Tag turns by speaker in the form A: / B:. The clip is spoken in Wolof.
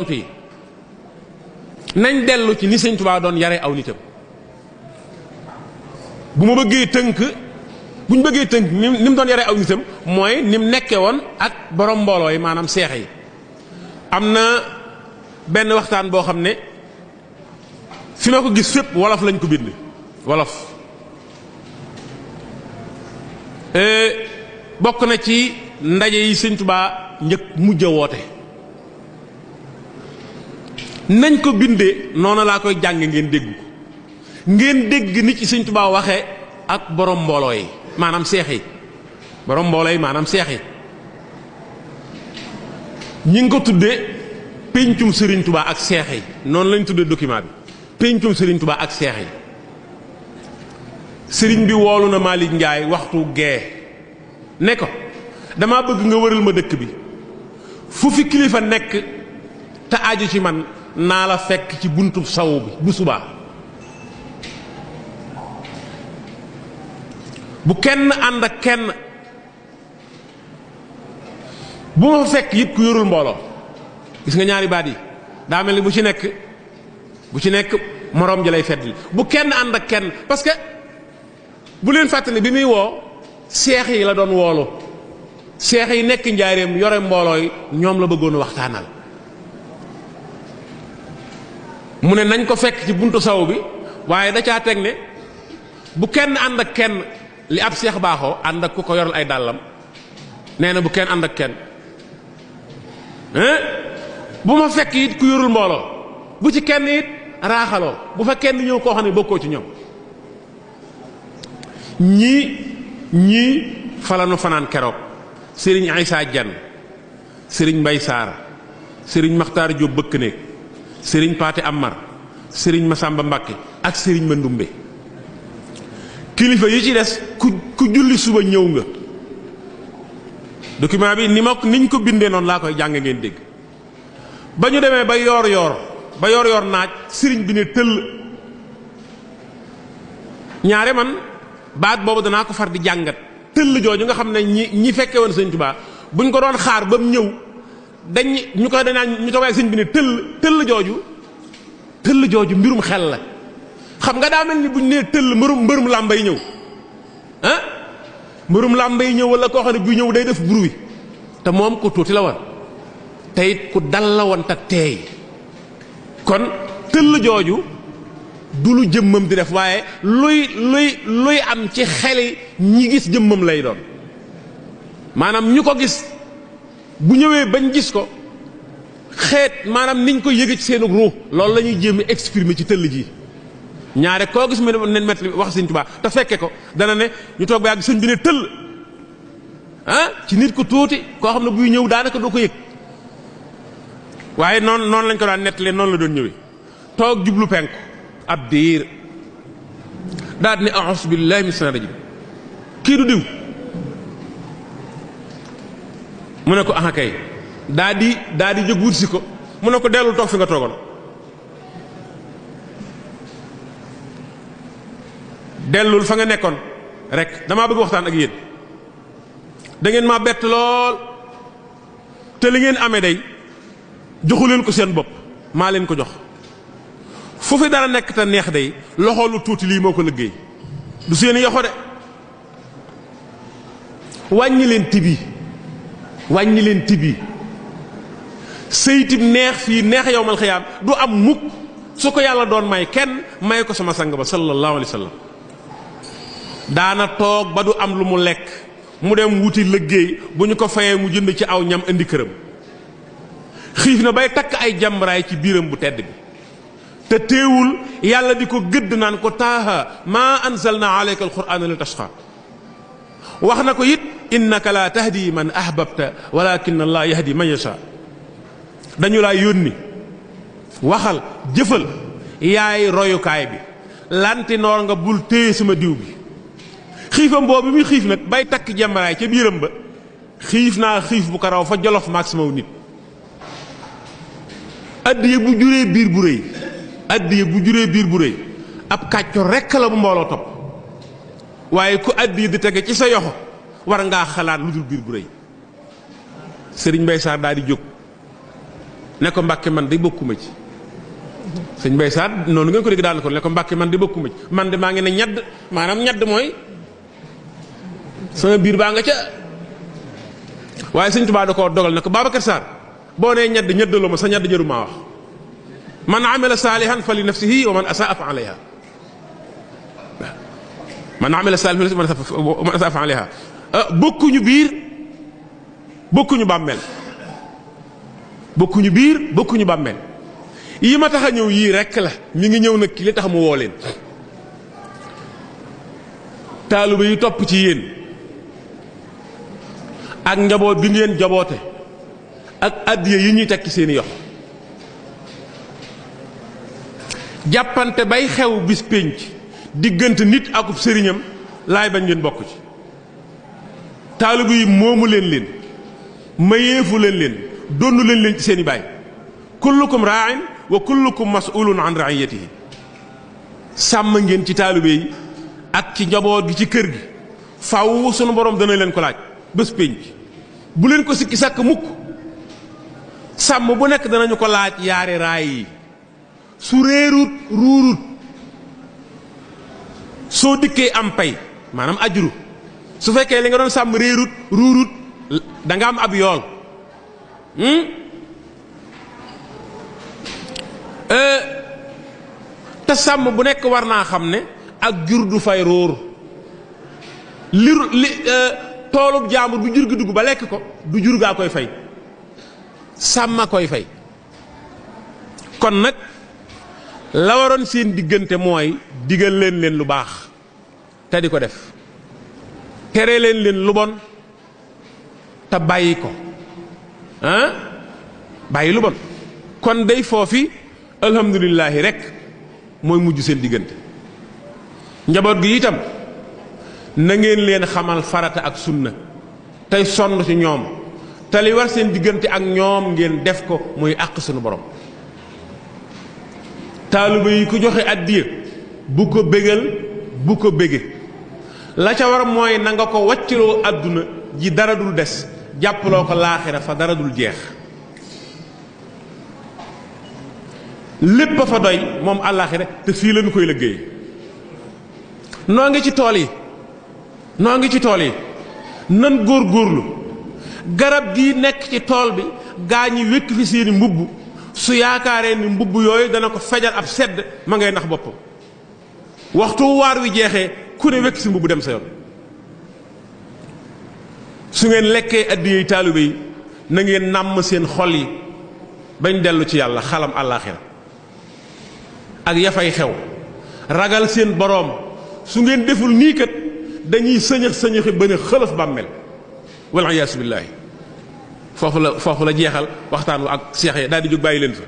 A: fii nañ dellu ci ni sëñ Tuubaa doon yare aw nitam bu ma bëggee tënk bu ñu bëggee tënk ni mu doon yare aw nitam mooy ni mu nekke woon ak borom mbooloo yi maanaam seex yi. am na benn waxtaan boo xam ne fi ma ko gis fépp wolof lañ ko bind wolof bokk na ci ndaje yi sëñ Tuubaa njëkk mujj a woote. nañ ko bindee noonu laa koy jàng ngeen dégg ko ngeen dégg ni ci sëñ Tuubaa waxe ak borom mbooloo yi maanaam seex yi borom mbooloo yi maanaam seex yi ñi ngi ko tuddee péncum Sëriñ Tuubaa ak seex yi noonu lañ tuddee document bi péncum Sëriñ Tuubaa ak seex yi. sëriñ bi woolu na Malick Ndiaye waxtu gee ne ko damaa bëgg nga wëral ma dëkk bi fu fi kilifa nekk te aju ci man naa la fekk ci buntu saw bi bu subaa bu kenn ànd ak kenn bu ma fa fekk it ku yorul mbooloo. gis nga ñaari baat yi daa mel ni bu ci nekk moroom ji lay fedd bu kenn ànd ak kenn parce que bu leen fàttali bi muy woo seex yi la doon woolu seex yi nekk njaareem yore mbooloo yi ñoom la bëggoon waxtaanal. mu ne nañ ko fekk ci buntu saw bi waaye da caa teg ne bu kenn ànd ak kenn li ab seex baaxoo ànd ak ku ko yoral ay dàllam nee na bu kenn ànd ak kenn bu ma fekk it ku yorul mbooloo bu ci kenn it raaxaloo bu fa kenn ñëw koo xam ne bokkoo ci ñoom. ñii falanu fanaan keroog sëriñ Aïssa Diagne sëriñ Mbay Saar sëriñ Maxtaar Jóob bëkk néeg sëriñ Paate Amar sëriñ Masamba Mbàkke ak sëriñ Mandumbe kilifa yi ci des ku julli suba ñëw nga. document bi niñ ko bindee noonu laa koy jàng ngeen dégg ba ñu demee ba yoor naaj sëriñ bi ne tëll ñaare man baat boobu danaa ko far di jàngat tëll jooju nga xam ne ñi fekke woon sëñ Tuubaa buñ ko doon xaar ba mu ñëw ñu toog ak sëñ bi ne tëll jooju mbirum xel la. xam nga daa mel ni buñ nee tëll mbërum làmba yi ñëw mbërum làmba yi ñëw wala koo xam ne bu ñëw day def bruit te moom ku tuuti la woon te it ku dal la woon te teey kon tëll jooju du lu jëmmam di def waaye luy am ci xeli ñi gis jëmmam lay doon maanaam ñu ko gis bu ñëwee bañ gis ko xeet maanaam niñ ko yëge ci seenu ruux loolu la ñuy jéem a exprimer ci tëll ji. ñaare koo gis mu ne metti wax sëñ Tuubaa te fekke ko dana ne ñu toog ba yàgg sëñ bi ne tëll ci nit ku tuuti koo xam ne buy ñëw daanaka doo ko yëg waaye noonu lañ ko daan nettalee noonu la doon ñëwee toog jublu penku ab diir daal di ne a'uuzu billaahi mina shaytaani rajiim kii du diw mu ne ko aha kay daa di jóg wut si ko mu ne ko dellul toog fi nga toogoon. dellul fa nga nekkoon rek damaa bëgg waxtaan ak yéen da ngeen maa bett lool te li ngeen amee day joxu leen ko seen bopp maa leen ko jox fu fi dara nekk te neex day loxo lu tuuti lii moo ko liggéey du seen yoxo de wàññi leen tibi sëytib neex fii neex yowmal xiyaam du am mukk su ko yàlla doon may kenn may ko sama sang ba sallallahu alayhi wa sallam. daana toog ba du am lu mu lekk mu dem wuti liggéey bu ñu ko fayee mu jënd ci aw ñam indi këram xiif na bay takk ay jàmbaraay ci biiram bu tedd bi te teewul yàlla di ko gëdd naan ko taaha maa anzalna alayka alqur'ana li tashqa wax na ko it innaka la tahdi man ahbabta walakin allah yahdi man yasha dañu laa yónni waxal jëfal yaay royukaay bi lanti noor nga bul téye sama diw bi xiifam boobu muy xiif nag bay takk jàmbaraay ca biiram ba xiif naa xiif bu ko raw fa jolof maag sama nit addiye bu juree biir bu rëy ab kàcco rekk la bu mbooloo topp waaye ku addiye di tege ci sa yoxo war ngaa xalaat lu dul biir bu rëy sëriñ Mbay Saar daal di jóg ne ko Mbàkke man di bokkuma ci. sëñ Bay Saat noonu ngeen ko dégg daal ko ne ko Mbàkke man di bokkuma ci man de maa ngi ne ñadd maanaam ñadd mooy sama biir baa nga ca. waaye sëñ Tuubaa da koo dogal ne ko Babacar Sarr boo nee ñadd ñaddaloo ma sa ñadd jëru maa wax man amila saalihan fa li nafsihi wa man asaa fa alayha man amila saalihan fa li nafsihi wa man asaa fa alayha bokkuñu biir bokkuñu bàmmeel bokkuñu biir bokkuñu bàmmeel yi ma tax a ñëw yii rekk la mi ngi ñëw nag ki li tax mu woo leen taalibe yi topp ci yéen ak njaboot bi ngeen jaboote ak addiya yi ñuy tekki seeni yox jàppante bay xew bis pénc diggante nit akub sëriñam laay bañ ngeen bokk ci taalibe yi moomu leen mayeefu leen donnu leen ci seeni baay kullukum raa'in wa kullukum mas'ulun an ra'iyatihi sàmm ngeen ci taalibe yi ak ci njaboot gi ci kër gi faw sunu borom dana leen ko laaj bés pénc bu leen ko sikki sàkk mukk sàmm bu nekk danañu ko laaj yaari raay yi su réerut ruurut soo dikkee am pay maanaam ajru su fekkee li nga doon sàmm réerut ruurut da nga am ab yool te sàmm bu nekk war naa xam ne ak jur du fay róor li toolub jaambur bu jur gi dugg ba lekk ko du jur gaa koy fay sàmma koy fay kon nag la waroon seen diggante mooy digal leen lu baax te di ko def tere leen lu bon te bàyyi ko bàyyi lu bon kon day foofi alhamdulillahi rek mooy mujj seen diggante njaboot gi itam na ngeen leen xamal farata ak sunna tey sonn ci ñoom te li war seen diggante ak ñoom ngeen def ko muy àq sunu borom taaliba yi ku joxe addiya bu ko bégal bu ko bége la ca war mooy na nga ko wacciloo àdduna ji dara dul des jàppaloo ko laaxira fa dara dul jeex lépp a fa doy moom àllaaxira te fii lañu koy liggéey noo ngi ci tool yi nan góorgóorlu garab gi nekk ci tool bi gaa ñi wékk fi seeni mbubb su yaakaaree ni mbubb yooyu dana ko fejal ab sedd ma ngay nax boppam waxtu waar wi jeexee ku ne wékk si mbubb dem sa yoon su ngeen lekkee addiyey taalibe yi na ngeen nàmm seen xol yi bañ dellu ci yàlla xalam àllaaxira ak yafay xew ragal seen boroom su ngeen deful nii kat dañuy sëñëxi ba ne xëlëf bàmmel wal iyaasu billaahi foofu la jeexal waxtaan wa ak seex yi daal di jóg bàyyi leen fa